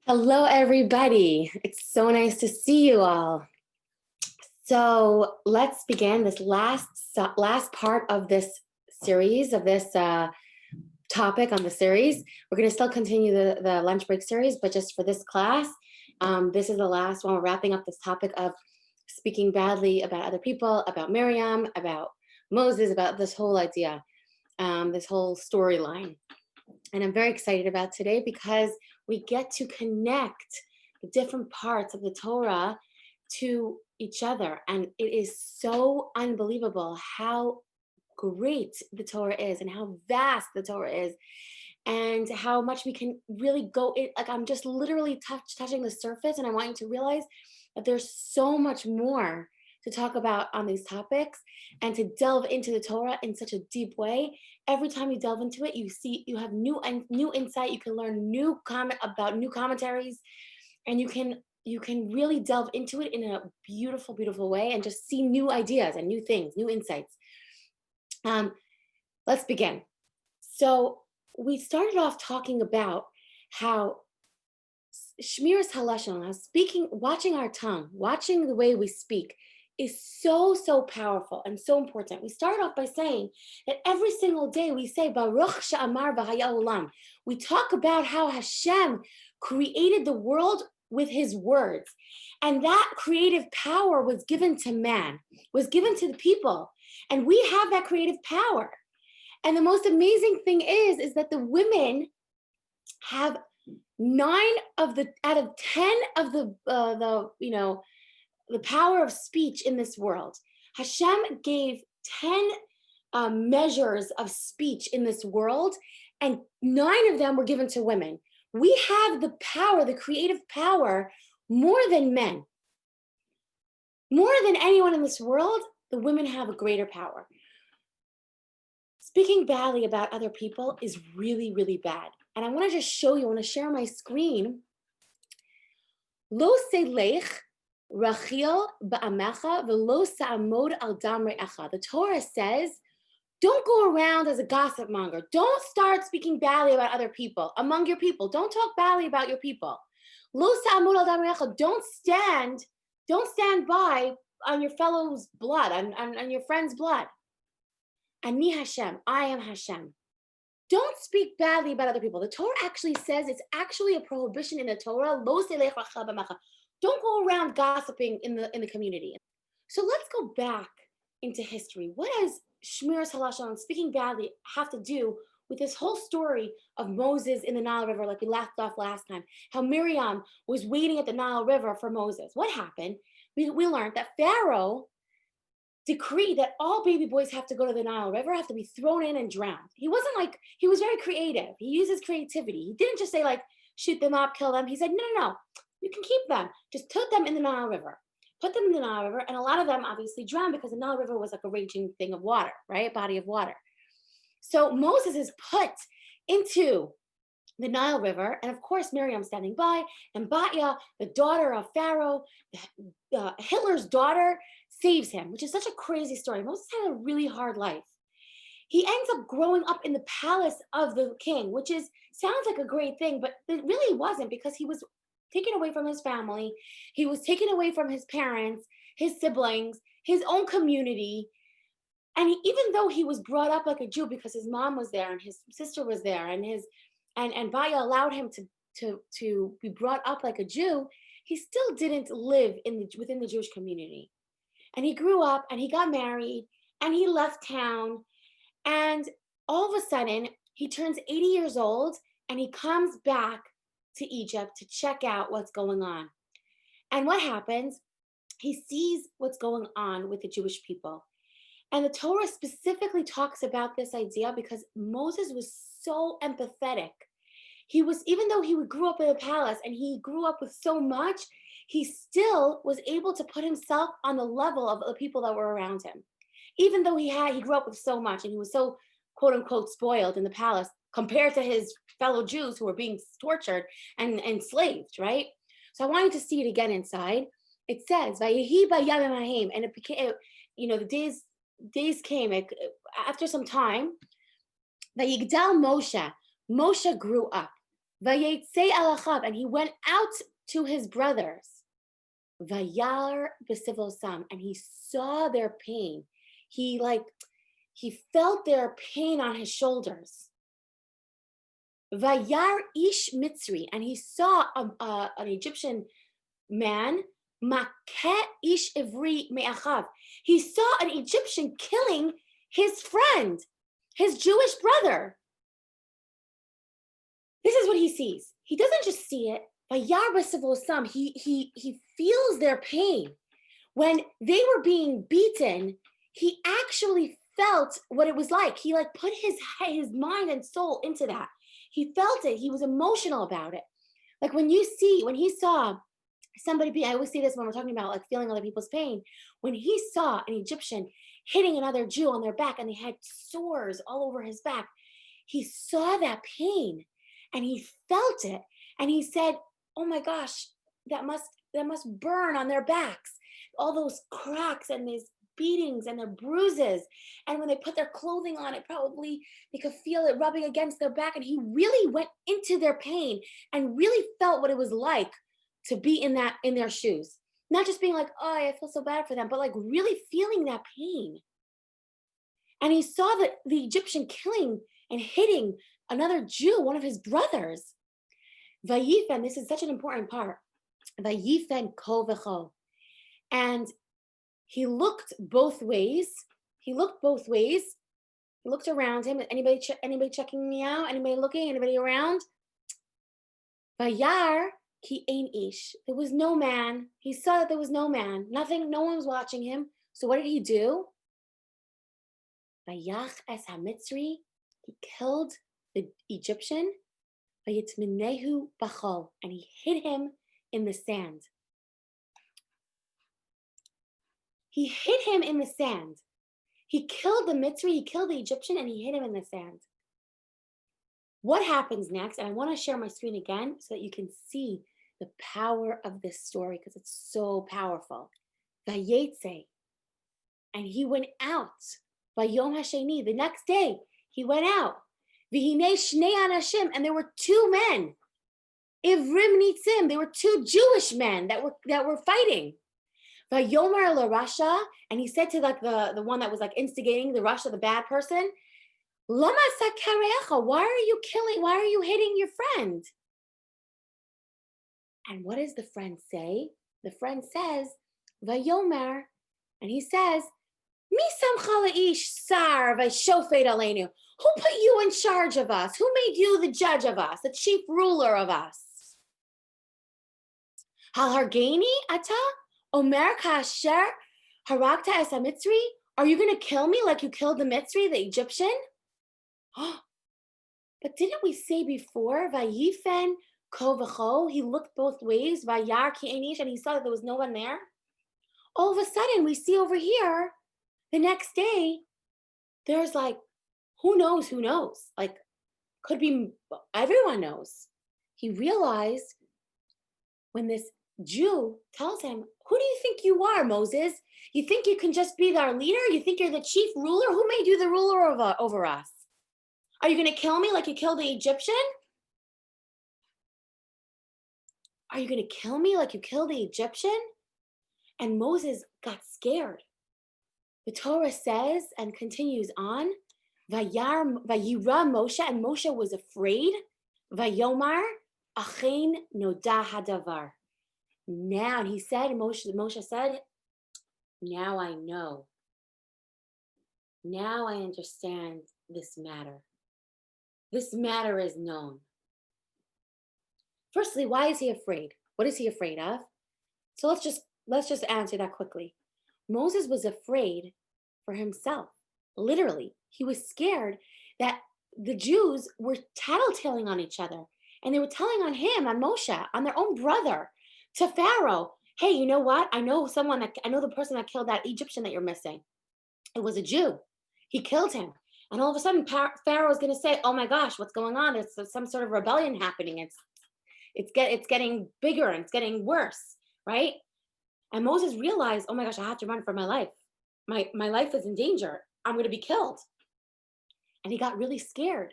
Hello, everybody. It's so nice to see you all. So let's begin this last part of this series, of this topic on the series. We're going to still continue the lunch break series, but just for this class, this is the last one. We're wrapping up this topic of speaking badly about other people, about Miriam, about Moses, about this whole idea, this whole storyline. And I'm very excited about today because we get to connect the different parts of the Torah to each other. And it is so unbelievable how great the Torah is and how vast the Torah is and how much we can really go in. Like, I'm just literally touching the surface, and I want you to realize that there's so much more to talk about on these topics and to delve into the Torah in such a deep way. Every time you delve into it, you have new insight. You can learn new commentaries, and you can really delve into it in a beautiful, beautiful way and just see new ideas and new things, new insights. Let's begin. So we started off talking about how Shmiras Halashon, how watching our tongue, watching the way we speak, is so powerful and so important. We started off by saying that every single day we say Baruch Sha'amar V'haya Olam. We talk about how Hashem created the world with his words, and that creative power was given to man, was given to the people, and we have that creative power. And the most amazing thing is that the women have 9 out of 10 of the power of speech in this world. Hashem gave 10 measures of speech in this world, and 9 of them were given to women. We have the power, the creative power, more than men. More than anyone in this world, the women have a greater power. Speaking badly about other people is really, really bad. And I want to just show you, I want to share my screen. Lo selech Rachil ba'amecha v'lo sa'amod al dam re'echa. The Torah says, don't go around as a gossip monger. Don't start speaking badly about other people, among your people. Don't talk badly about your people. Lo sa'amod al dam re'echa. Don't stand by on your fellow's blood, on your friend's blood. Ani Hashem, I am Hashem. Don't speak badly about other people. The Torah actually says, it's actually a prohibition in the Torah. Lo selech rachil ba'amecha. Don't go around gossiping in the community. So let's go back into history. What does Shmiras Halashon, speaking badly, have to do with this whole story of Moses in the Nile River, like we left off last time? How Miriam was waiting at the Nile River for Moses. What happened? We learned that Pharaoh decreed that all baby boys have to go to the Nile River, have to be thrown in and drowned. He was very creative. He used his creativity. He didn't just say, like, shoot them up, kill them. He said, no. You can keep them. Just put them in the Nile River. Put them in the Nile River, and a lot of them obviously drowned because the Nile River was like a raging thing of water, right? Body of water. So Moses is put into the Nile River, and of course Miriam's standing by, and Batya, the daughter of Pharaoh, Hitler's daughter, saves him, which is such a crazy story. Moses had a really hard life. He ends up growing up in the palace of the king, which sounds like a great thing, but it really wasn't, because he was taken away from his family. He was taken away from his parents, his siblings, his own community. And even though he was brought up like a Jew because his mom was there and his sister was there, and Baya allowed him to be brought up like a Jew, he still didn't live within the Jewish community. And he grew up and he got married and he left town, and all of a sudden he turns 80 years old and he comes back to Egypt to check out what's going on. And what happens? He sees what's going on with the Jewish people. And the Torah specifically talks about this idea because Moses was so empathetic. Even though he grew up in a palace and he grew up with so much, he still was able to put himself on the level of the people that were around him. Even though he grew up with so much and he was so, quote unquote, spoiled in the palace compared to his fellow Jews who were being tortured and enslaved, right? So I want you to see it again inside. It says, "Vayehi bayamim ha'hem," and it became, the days came after some time. Vayigdal Moshe. Moshe grew up. Vayetzei al achav, and he went out to his brothers. Vayar b'sivosam, and he saw their pain. He felt their pain on his shoulders. Vayar ish mitzri, and he saw an Egyptian man. Makeh ish ivri me'achav. He saw an Egyptian killing his friend, his Jewish brother. This is what he sees. He doesn't just see it. Vayar b'sivosam, he feels their pain. When they were being beaten, he actually felt what it was like. He put his mind and soul into that. He felt it. He was emotional about it. Like when he saw somebody I always see this when we're talking about feeling other people's pain. When he saw an Egyptian hitting another Jew on their back and they had sores all over his back, he saw that pain and he felt it. And he said, oh my gosh, that must burn on their backs. All those cracks and these beatings and their bruises. And when they put their clothing on, probably they could feel it rubbing against their back. And he really went into their pain and really felt what it was like to be in their shoes. Not just being like, oh, I feel so bad for them, but really feeling that pain. And he saw the Egyptian killing and hitting another Jew, one of his brothers. Vayifen, this is such an important part. Vayifen kol v'chol. And he looked both ways. He looked around him. Anybody checking me out? Anybody looking? Anybody around? Vayar ki ein ish. There was no man. He saw that there was no man. Nothing. No one was watching him. So what did he do? Vayach es hamitzri. He killed the Egyptian. Vayitminehu bachol. And he hid him in the sand. He hid him in the sand. He killed the Mitzri, he killed the Egyptian, and he hid him in the sand. What happens next? And I want to share my screen again so that you can see the power of this story because it's so powerful. Vayetze. And he went out. Vayom hasheni. The next day, he went out. Vihine shnei anashim. And there were two men. Ivrim nitzim. There were two Jewish men that were fighting. Vayomer LaRasha, and he said to the one that was instigating the Rasha, the bad person, Lama sakarecha, why are you hitting your friend? And what does the friend say? The friend says, Vayomer, and he says, Mi samcha la'ish sar v'shofet aleinu. Who put you in charge of us? Who made you the judge of us, the chief ruler of us? Hal hargeni ata? Omer kasher harakta es hamitzri? Are you going to kill me like you killed the Mitzri, the Egyptian? But didn't we say before, Vayifen ko v'cho, he looked both ways, Vayar ki einish, and he saw that there was no one there? All of a sudden, we see over here, the next day, there's who knows? Could be, everyone knows. He realized when this Jew tells him, who do you think you are, Moses? You think you can just be our leader? You think you're the chief ruler? Who made you the ruler over us? Are you going to kill me like you killed the Egyptian? Are you going to kill me like you killed the Egyptian? And Moses got scared. The Torah says and continues on, Vayira Moshe, and Moshe was afraid. Vayomar, Achein noda hadavar. Now, and he said, Moshe said, now I know. Now I understand this matter. This matter is known. Firstly, why is he afraid? What is he afraid of? So let's just answer that quickly. Moses was afraid for himself. Literally, he was scared that the Jews were tattletaling on each other. And they were telling on him, on Moshe, on their own brother, to Pharaoh, hey, you know what? I know the person that killed that Egyptian that you're missing. It was a Jew. He killed him. And all of a sudden, Pharaoh is going to say, oh my gosh, what's going on? There's some sort of rebellion happening. It's getting bigger and it's getting worse, right? And Moses realized, oh my gosh, I have to run for my life. My life is in danger. I'm going to be killed. And he got really scared.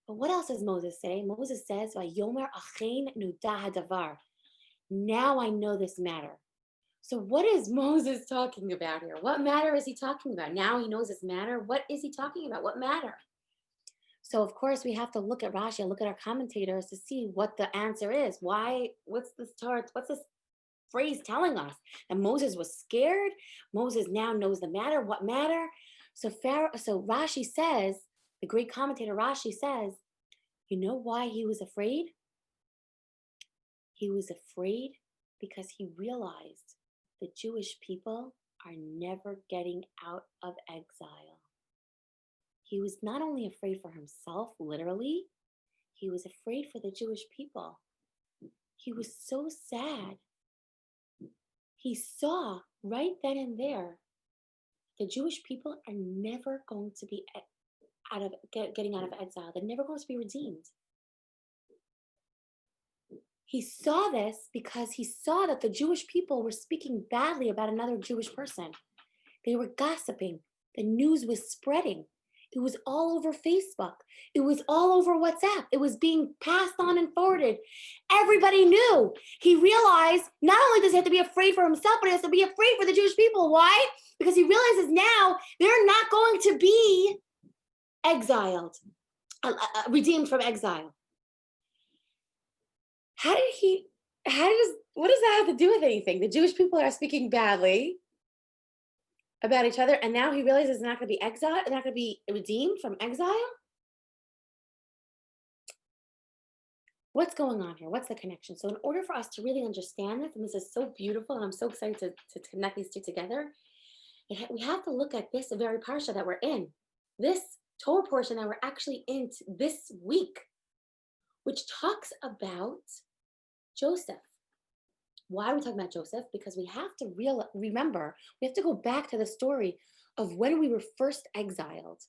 But what else does Moses say? Moses says, "Vayomer achein nudah hadavar." Now I know this matter. So what is Moses talking about here? What matter is he talking about? Now he knows this matter. What is he talking about? What matter? So of course we have to look at Rashi and look at our commentators to see what the answer is. Why? What's this Torah? What's this phrase telling us? That Moses was scared. Moses now knows the matter. What matter? So Rashi says, the great commentator Rashi says, you know why he was afraid? He was afraid because he realized the Jewish people are never getting out of exile. He was not only afraid for himself, literally, he was afraid for the Jewish people. He was so sad. He saw right then and there the Jewish people are never going to be getting out of exile. They're never going to be redeemed. He saw this because he saw that the Jewish people were speaking badly about another Jewish person. They were gossiping. The news was spreading. It was all over Facebook. It was all over WhatsApp. It was being passed on and forwarded. Everybody knew. He realized not only does he have to be afraid for himself, but he has to be afraid for the Jewish people. Why? Because he realizes now they're not going to be exiled, redeemed from exile. What does that have to do with anything? The Jewish people are speaking badly about each other, and now he realizes it's not going to be exiled, it's not going to be redeemed from exile? What's going on here? What's the connection? So in order for us to really understand this, and this is so beautiful, and I'm so excited to connect these two together, we have to look at this very parsha that we're in, this Torah portion that we're actually in this week, which talks about Joseph. Why are we talking about Joseph? Because we have to remember, we have to go back to the story of when we were first exiled.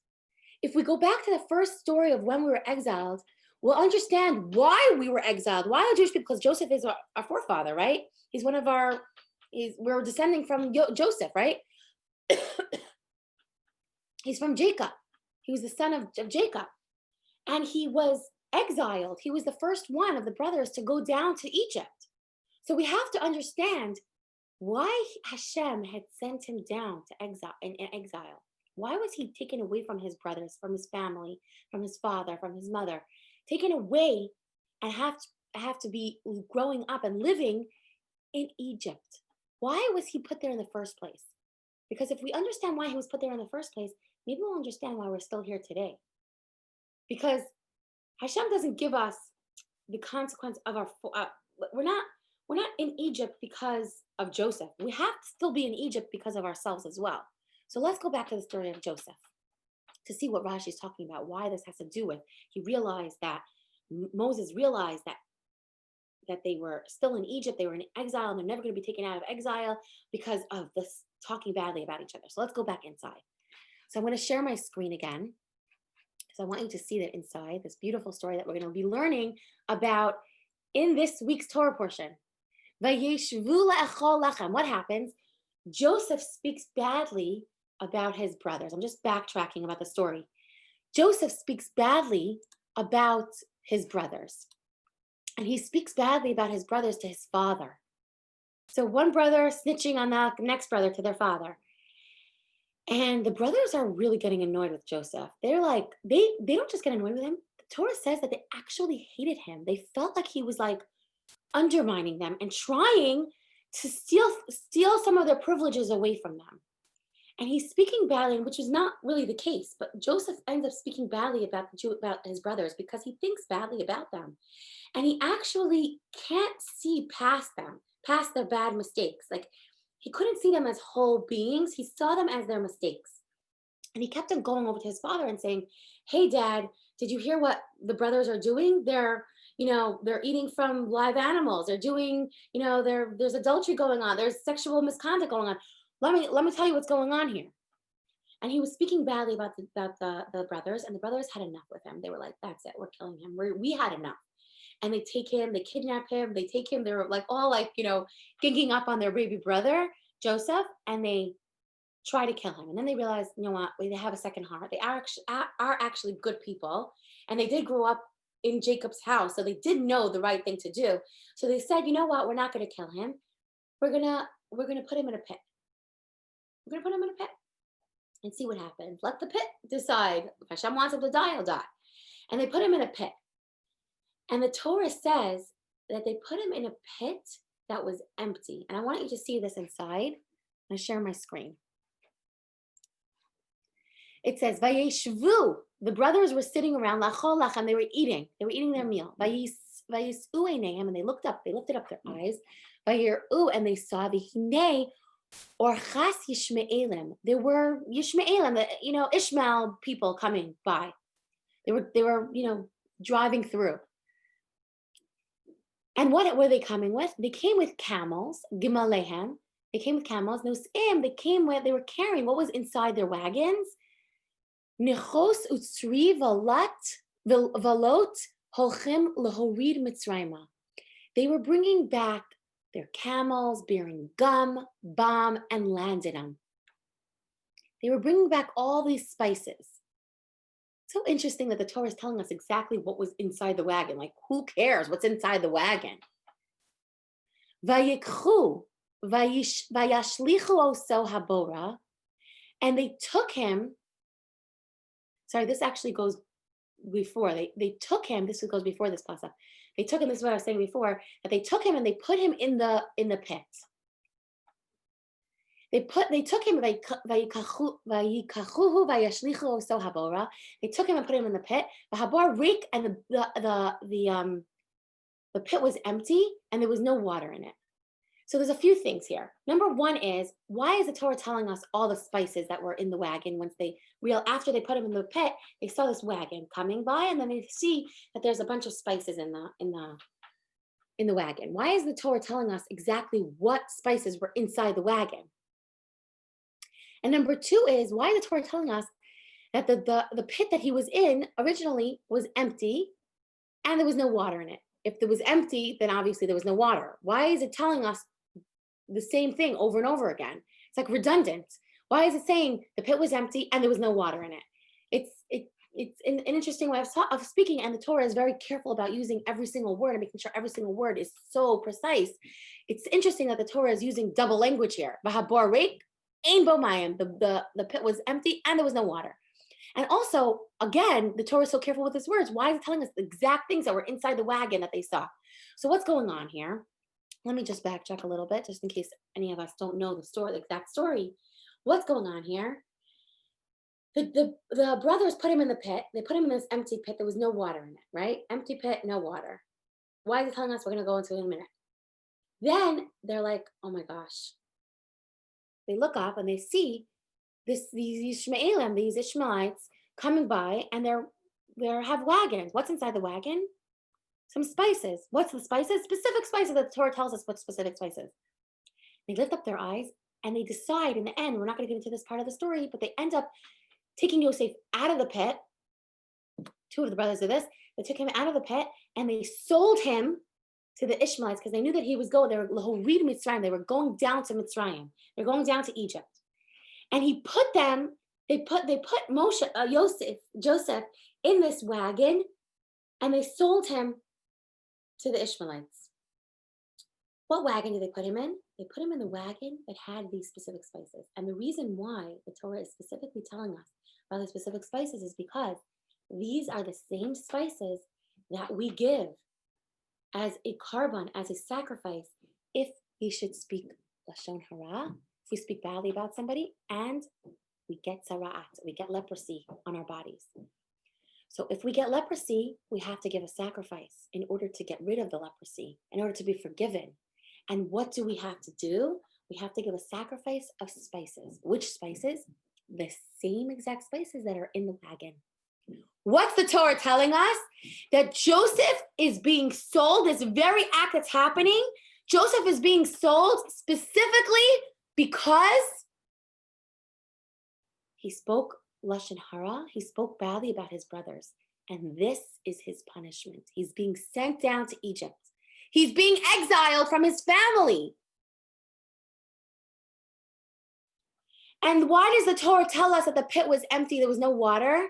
If we go back to the first story of when we were exiled, we'll understand why we were exiled. Why are Jewish people? Because Joseph is our forefather, right? He's one of we're descending from Joseph, right? He's from Jacob. He was the son of Jacob. And he was exiled. He was the first one of the brothers to go down to Egypt. So we have to understand why Hashem had sent him down to exile. Why was he taken away from his brothers, from his family, from his father, from his mother, taken away and have to be growing up and living in Egypt? Why was he put there in the first place? Because if we understand why he was put there in the first place, maybe we'll understand why we're still here today. Because Hashem doesn't give us the consequence of we're not in Egypt because of Joseph. We have to still be in Egypt because of ourselves as well. So let's go back to the story of Joseph to see what Rashi is talking about, why this has to do with. Moses realized that they were still in Egypt, they were in exile, and they're never going to be taken out of exile because of this talking badly about each other. So let's go back inside. So I'm going to share my screen again, because I want you to see that inside, this beautiful story that we're going to be learning about in this week's Torah portion. What happens? Joseph speaks badly about his brothers. I'm just backtracking about the story. Joseph speaks badly about his brothers. And he speaks badly about his brothers to his father. So one brother snitching on the next brother to their father. And the brothers are really getting annoyed with Joseph. They're like, they don't just get annoyed with him. The Torah says that they actually hated him. They felt like he was like undermining them and trying to steal some of their privileges away from them. And he's speaking badly, which is not really the case, but Joseph ends up speaking badly about his brothers because he thinks badly about them. And he actually can't see past them, past their bad mistakes. Like, he couldn't see them as whole beings. He saw them as their mistakes. And he kept on going over to his father and saying, hey, Dad, did you hear what the brothers are doing? They're eating from live animals. They're doing, there's adultery going on. There's sexual misconduct going on. Let me tell you what's going on here. And he was speaking badly about the brothers, and the brothers had enough with him. They were like, that's it, we're killing him. We had enough. And they take him, they kidnap him, they take him, they're like all like, ganging up on their baby brother, Joseph, and they try to kill him. And then they realized, you know what, they have a second heart. They are actually good people. And they did grow up in Jacob's house. So they did know the right thing to do. So they said, you know what, we're not going to kill him. We're gonna put him in a pit. We're gonna put him in a pit and see what happens. Let the pit decide. If Hashem wants him to die, he'll die. And they put him in a pit. And the Torah says that they put him in a pit that was empty. And I want you to see this inside. I'm gonna share my screen. It says, Vayeshvu, the brothers were sitting around, lachol lachem, they were eating their meal. Vayisu einayim, and they looked up, they lifted up their eyes. Vayiru, and they saw the hinei orchas Yishmaelim. There were Yishmaelim, Ishmael people coming by. They were, driving through. And what were they coming with? They came with camels, gimalehem. They came with camels. Nosim, they were carrying what was inside their wagons. Nechos utzri valot holchim lehorid mitzrayma. They were bringing back their camels, bearing gum, balm, and ladanum. They were bringing back all these spices. So interesting that the Torah is telling us exactly what was inside the wagon. Like, who cares what's inside the wagon? Vayikchu, vayashlichu oso habora, and they took him. Sorry, this actually goes before. They took him. This goes before this pasuk. They took him. This is what I was saying before. That they took him and they put him in the pit. They took him. They took him and put him in the pit. The habor reek, and the pit was empty and there was no water in it. So there's a few things here. Number one is, why is the Torah telling us all the spices that were in the wagon? After they put him in the pit, they saw this wagon coming by, and then they see that there's a bunch of spices in the wagon. Why is the Torah telling us exactly what spices were inside the wagon? And number two is, why is the Torah telling us that the pit that he was in originally was empty and there was no water in it? If it was empty, then obviously there was no water. Why is it telling us the same thing over and over again? It's like redundant. Why is it saying the pit was empty and there was no water in it? It's an interesting way of speaking, and the Torah is very careful about using every single word and making sure every single word is so precise. It's interesting that the Torah is using double language here. V'habor reik, ein bo mayim. The pit was empty and there was no water. And also, again, the Torah is so careful with its words. Why is it telling us the exact things that were inside the wagon that they saw? So what's going on here? Let me just backtrack a little bit, just in case any of us don't know the exact story. What's going on here? The brothers put him in the pit. They put him in this empty pit. There was no water in it, right? Empty pit, no water. Why is it telling us? We're going to go into it in a minute. Then they're like, oh my gosh. They look up and they see these Ishmaelites coming by, and they have wagons. What's inside the wagon? Some spices. What's the spices? Specific spices that the Torah tells us what specific spices. They lift up their eyes and they decide in the end, we're not going to get into this part of the story, but they end up taking Yosef out of the pit. Two of the brothers did this. They took him out of the pit and they sold him to the Ishmaelites because they knew that he was going. They were Lahorid Mitzrayim. They were going down to Mitzrayim. They're going down to Egypt. And they put Joseph in this wagon, and they sold him to the Ishmaelites. What wagon did they put him in? They put him in the wagon that had these specific spices. And the reason why the Torah is specifically telling us about the specific spices is because these are the same spices that we give as a korban, as a sacrifice, if we should speak lashon hara, if we speak badly about somebody, and we get tzara'at, we get leprosy on our bodies. So if we get leprosy, we have to give a sacrifice in order to get rid of the leprosy, in order to be forgiven. And what do we have to do? We have to give a sacrifice of spices. Which spices? The same exact spices that are in the wagon. What's the Torah telling us? That Joseph is being sold, this very act that's happening, Joseph is being sold specifically because he spoke lashon hara, he spoke badly about his brothers, and this is his punishment. He's being sent down to Egypt. He's being exiled from his family. And why does the Torah tell us that the pit was empty, there was no water?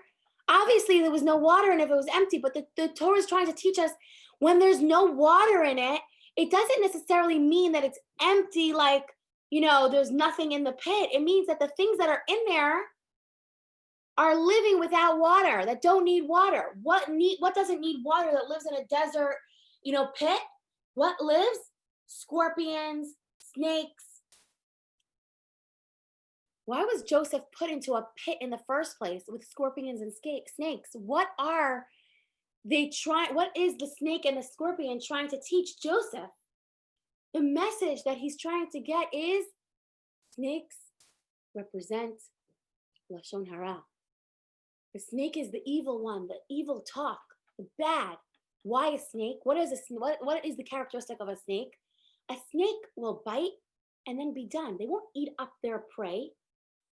Obviously, there was no water and if it was empty, but the Torah is trying to teach us when there's no water in it, it doesn't necessarily mean that it's empty, like, there's nothing in the pit. It means that the things that are in there are living without water, that don't need water. What doesn't need water that lives in a desert, pit? What lives? Scorpions, snakes. Why was Joseph put into a pit in the first place with scorpions and snakes? What is the snake and the scorpion trying to teach Joseph? The message that he's trying to get is snakes represent Lashon Hara. The snake is the evil one, the evil talk, the bad. Why a snake? What is the characteristic of a snake? A snake will bite and then be done. They won't eat up their prey.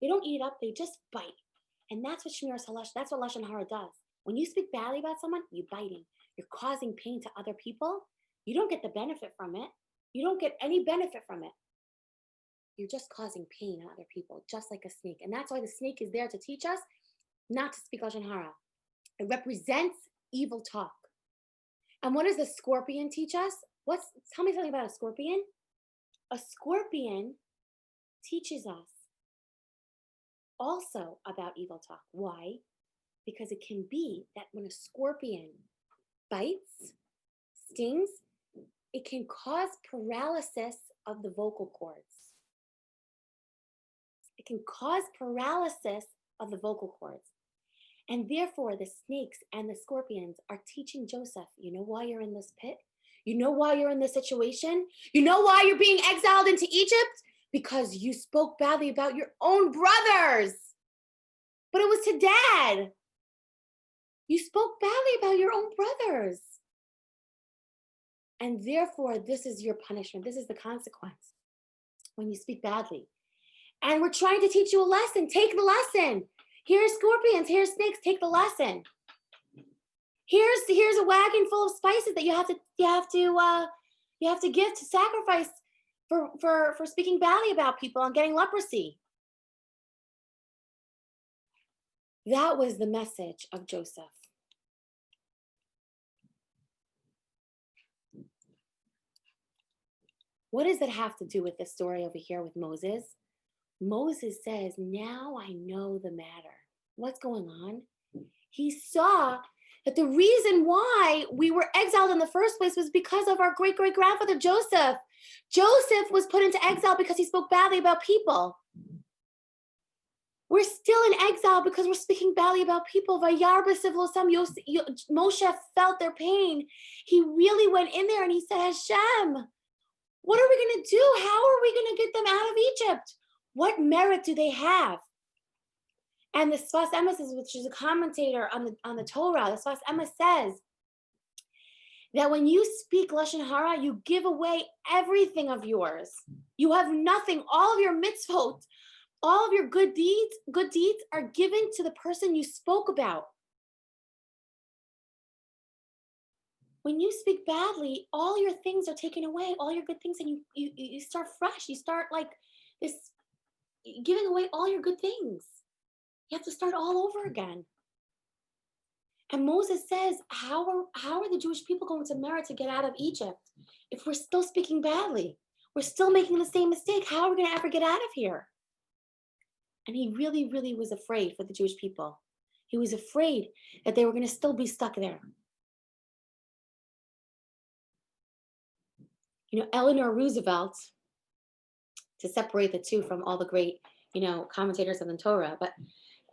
They don't eat it up, they just bite. And that's what Shmiras Halash, that's what Lashon Hara does. When you speak badly about someone, you're biting. You're causing pain to other people. You don't get the benefit from it. You don't get any benefit from it. You're just causing pain to other people, just like a snake. And that's why the snake is there to teach us not to speak Lashon Hara. It represents evil talk. And what does the scorpion teach us? Tell me something about a scorpion. A scorpion teaches us also about evil talk. Why? Because it can be that when a scorpion bites, stings, it can cause paralysis of the vocal cords. It can cause paralysis of the vocal cords. And therefore, the snakes and the scorpions are teaching Joseph, you know why you're in this pit? You know why you're in this situation? You know why you're being exiled into Egypt? Because you spoke badly about your own brothers. But it was to Dad. You spoke badly about your own brothers. And therefore, this is your punishment. This is the consequence when you speak badly. And we're trying to teach you a lesson. Take the lesson. Here's scorpions, here's snakes, take the lesson. Here's a wagon full of spices that you have to give to sacrifice for speaking badly about people and getting leprosy. That was the message of Joseph. What does it have to do with this story over here with Moses? Moses says, now I know the matter. What's going on? He saw that the reason why we were exiled in the first place was because of our great-great-grandfather Joseph. Joseph was put into exile because he spoke badly about people. We're still in exile because we're speaking badly about people. Moshe felt their pain. He really went in there and he said, Hashem, what are we going to do? How are we going to get them out of Egypt? What merit do they have? And the Sfas Emes, which is a commentator on the Torah, the Sfas Emes says that when you speak Lashon Hara, you give away everything of yours. You have nothing. All of your mitzvot, all of your good deeds are given to the person you spoke about. When you speak badly, all your things are taken away, all your good things, and you start fresh. You start like this, giving away all your good things. You have to start all over again. And Moses says, how are the Jewish people going to merit to get out of Egypt if we're still speaking badly? We're still making the same mistake. How are we going to ever get out of here? And he really, really was afraid for the Jewish people. He was afraid that they were going to still be stuck there. Eleanor Roosevelt, to separate the two from all the great, commentators of the Torah, but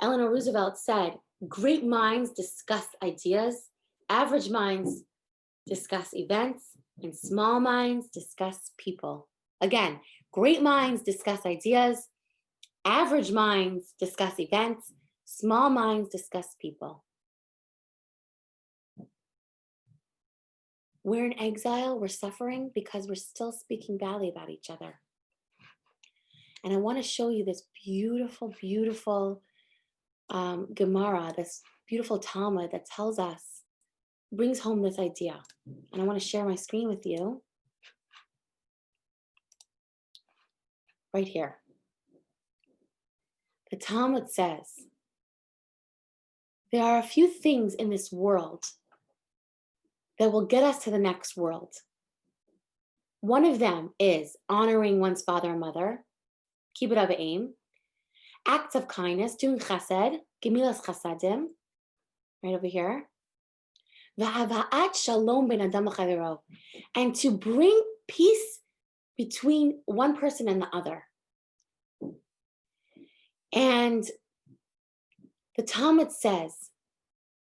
Eleanor Roosevelt said, great minds discuss ideas, average minds discuss events, and small minds discuss people. Again, great minds discuss ideas, average minds discuss events, small minds discuss people. We're in exile, we're suffering because we're still speaking badly about each other. And I want to show you this beautiful, beautiful Gemara, this beautiful Talmud that tells us, brings home this idea. And I want to share my screen with you. Right here. The Talmud says, there are a few things in this world that will get us to the next world. One of them is honoring one's father and mother, kibbud av v'em, acts of kindness, doing chesed, gemilas chasadim, right over here, v'hava'at shalom ben adam l'chavero, and to bring peace between one person and the other. And the Talmud says,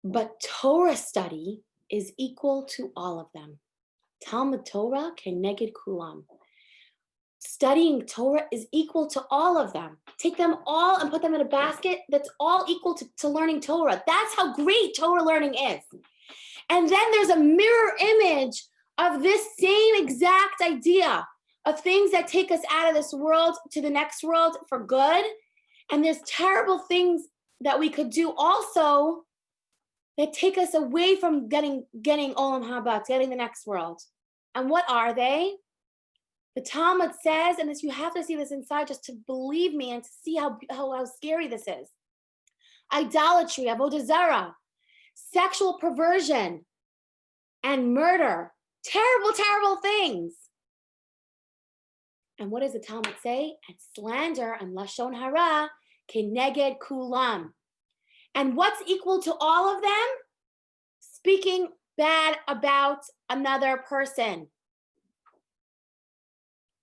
but Torah study is equal to all of them. Talmud Torah keneged kulam. Studying Torah is equal to all of them. Take them all and put them in a basket that's all equal to learning Torah. That's how great Torah learning is. And then there's a mirror image of this same exact idea of things that take us out of this world to the next world for good. And there's terrible things that we could do also that take us away from getting Olam Haba, getting the next world. And what are they? The Talmud says, and this, you have to see this inside just to believe me and to see how scary this is. Idolatry, avodah zarah, sexual perversion, and murder. Terrible, terrible things. And what does the Talmud say? And slander and lashon hara keneged kulam. And what's equal to all of them? Speaking bad about another person.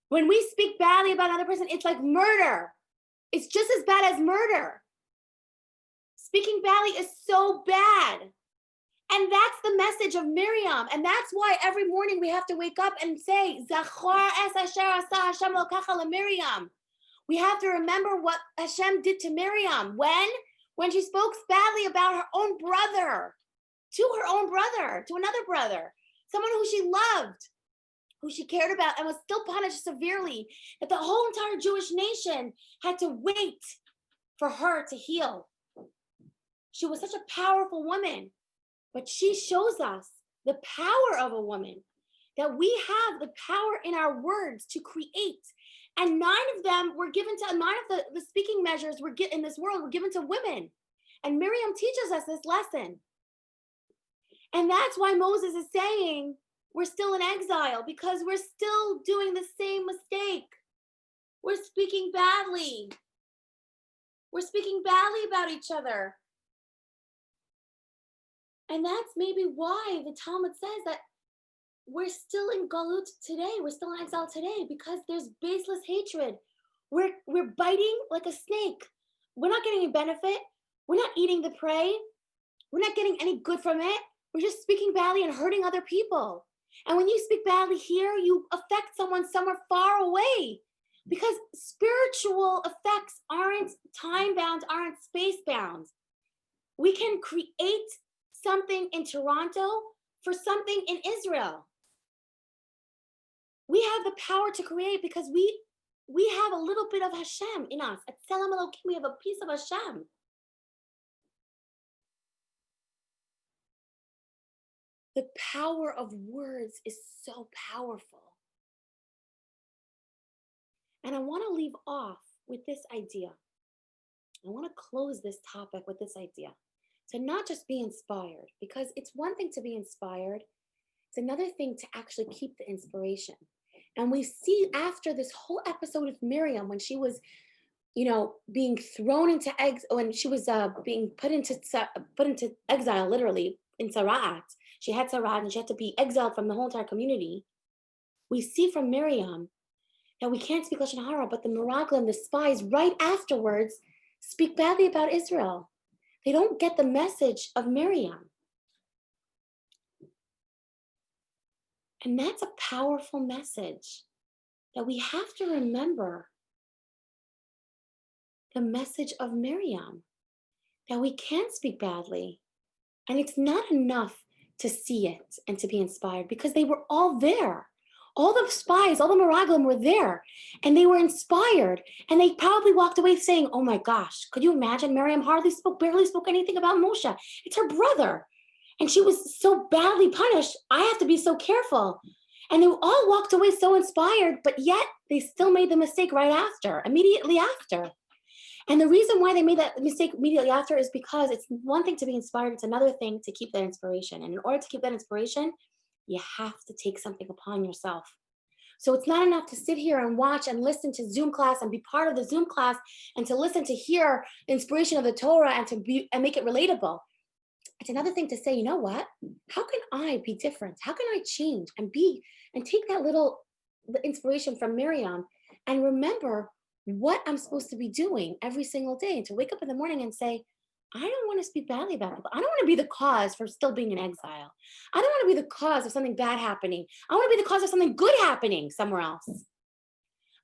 When we speak badly about another person, it's like murder. It's just as bad as murder. Speaking badly is so bad. And that's the message of Miriam. And that's why every morning we have to wake up and say, Zachor es asher asa Hashem lokacha leMiriam. We have to remember what Hashem did to Miriam. When she spoke badly about her own brother, to another brother, someone who she loved, who she cared about, and was still punished severely, that the whole entire Jewish nation had to wait for her to heal. She was such a powerful woman, but she shows us the power of a woman, that we have the power in our words to create. And nine of the speaking measures in this world were given to women. And Miriam teaches us this lesson. And that's why Moses is saying we're still in exile, because we're still doing the same mistake. We're speaking badly. We're speaking badly about each other. And that's maybe why the Talmud says that we're still in Galut today. We're still in exile today because there's baseless hatred. We're biting like a snake. We're not getting any benefit. We're not eating the prey. We're not getting any good from it. We're just speaking badly and hurting other people. And when you speak badly here, you affect someone somewhere far away, because spiritual effects aren't time-bound, aren't space-bound. We can create something in Toronto for something in Israel. We have the power to create because we have a little bit of Hashem in us. At Tselem Elokim, we have a piece of Hashem. The power of words is so powerful. And I want to leave off with this idea. I want to close this topic with this idea. To not just be inspired, because it's one thing to be inspired. It's another thing to actually keep the inspiration. And we see after this whole episode of Miriam, when she was, being thrown into when she was being put into exile, literally in Sarat. She had Sarat and she had to be exiled from the whole entire community. We see from Miriam that we can't speak Lashon Hara, but the Meraglim, the spies, right afterwards, speak badly about Israel. They don't get the message of Miriam. And that's a powerful message, that we have to remember the message of Miriam, that we can't speak badly. And it's not enough to see it and to be inspired, because they were all there. All the spies, all the Meraglim were there, and they were inspired, and they probably walked away saying, oh my gosh, could you imagine? Miriam barely spoke anything about Moshe. It's her brother. And she was so badly punished. I have to be so careful. And they all walked away so inspired, but yet they still made the mistake right after, immediately after. And the reason why they made that mistake immediately after is because it's one thing to be inspired, it's another thing to keep that inspiration. And in order to keep that inspiration, you have to take something upon yourself. So it's not enough to sit here and watch and listen to Zoom class and be part of the Zoom class and to listen to hear the inspiration of the Torah and to be and make it relatable. It's another thing to say, you know what? How can I be different? How can I change and be and take that little the inspiration from Miriam and remember what I'm supposed to be doing every single day and to wake up in the morning and say, I don't want to speak badly about people. I don't want to be the cause for still being in exile. I don't want to be the cause of something bad happening. I want to be the cause of something good happening somewhere else.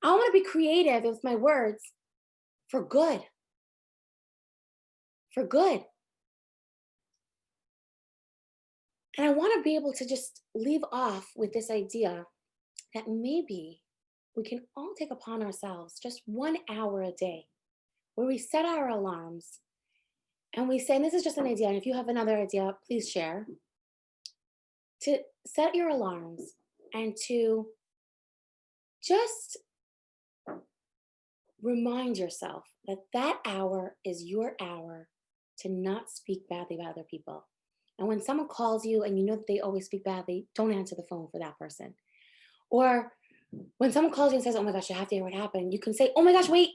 I want to be creative with my words for good. For good. And I want to be able to just leave off with this idea that maybe we can all take upon ourselves just 1 hour a day where we set our alarms and we say, and this is just an idea, and if you have another idea, please share, to set your alarms and to just remind yourself that that hour is your hour to not speak badly about other people. And when someone calls you and you know that they always speak badly, don't answer the phone for that person. Or when someone calls you and says, oh my gosh, you have to hear what happened, you can say, oh my gosh, wait,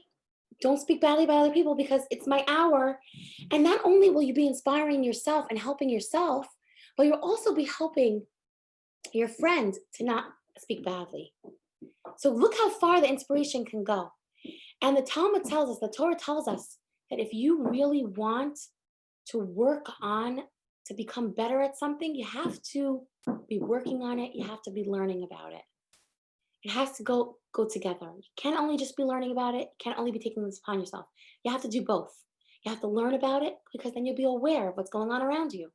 don't speak badly about other people because it's my hour. And not only will you be inspiring yourself and helping yourself, but you'll also be helping your friend to not speak badly. So look how far the inspiration can go. And the Talmud tells us, the Torah tells us that if you really want to work on to become better at something, you have to be working on it. You have to be learning about it. It has to go together. You can't only just be learning about it. You can't only be taking this upon yourself. You have to do both. You have to learn about it because then you'll be aware of what's going on around you.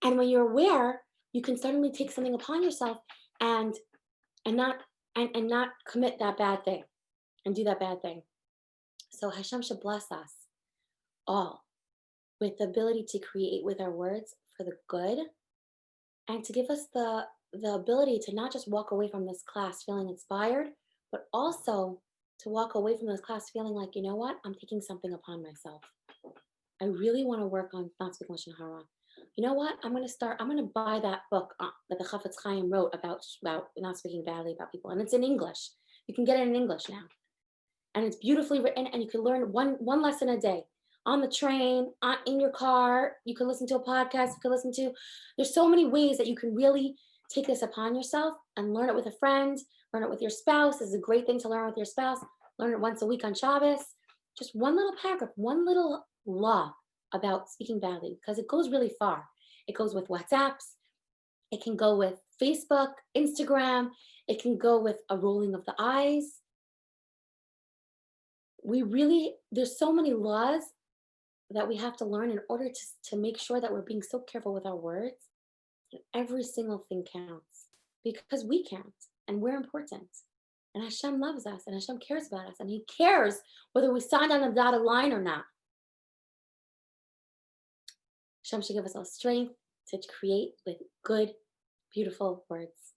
And when you're aware, you can suddenly take something upon yourself and not commit that bad thing and do that bad thing. So Hashem should bless us all with the ability to create with our words for the good and to give us the ability to not just walk away from this class feeling inspired, but also to walk away from this class feeling like, you know what, I'm taking something upon myself. I really want to work on not speaking lashon hara. You know what? I'm going to buy that book that the Chafetz Chaim wrote about not speaking badly about people. And it's in English. You can get it in English now. And it's beautifully written and you can learn one lesson a day. On the train, in your car, you can listen to a podcast, there's so many ways that you can really take this upon yourself and learn it with a friend, learn it with your spouse. This is a great thing to learn with your spouse. Learn it once a week on Shabbos. Just one little paragraph, one little law about speaking badly, because it goes really far. It goes with WhatsApps. It can go with Facebook, Instagram. It can go with a rolling of the eyes. There's so many laws that we have to learn in order to make sure that we're being so careful with our words. Every single thing counts because we count and we're important. And Hashem loves us and Hashem cares about us and He cares whether we signed on the dotted line or not. Hashem should give us all strength to create with good, beautiful words.